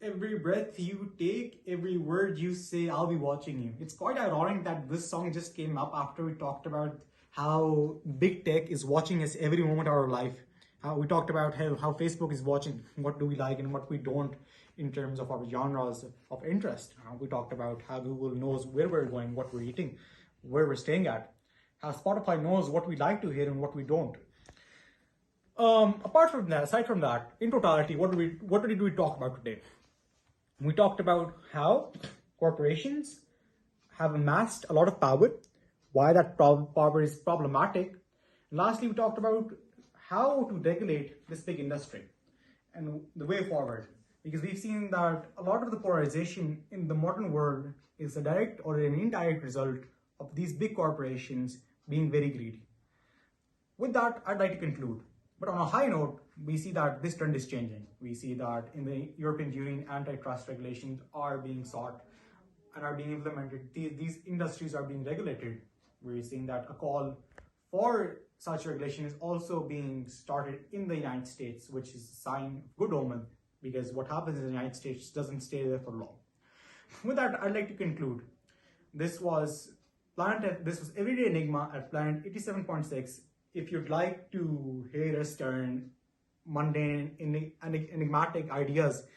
every breath you take, every word you say, I'll be watching you. It's quite ironic that this song just came up after we talked about how big tech is watching us every moment of our life. We talked about how Facebook is watching what do we like and what we don't in terms of our genres of interest. We talked about how Google knows where we're going, what we're eating, where we're staying at. How Spotify knows what we like to hear and what we don't. Aside from that, in totality, what did we talk about today? We talked about how corporations have amassed a lot of power, why that power is problematic. And lastly, we talked about how to regulate this big industry and the way forward. Because we've seen that a lot of the polarization in the modern world is a direct or an indirect result of these big corporations being very greedy. With that, I'd like to conclude. But on a high note, we see that this trend is changing. We see that in the European Union, antitrust regulations are being sought and are being implemented. These industries are being regulated. We're seeing that a call for such regulation is also being started in the United States, which is a sign of good omen, because what happens in the United States doesn't stay there for long. With that, I'd like to conclude. This was Everyday Enigma at Planet 87.6. If you'd like to hear us turn mundane, enigmatic ideas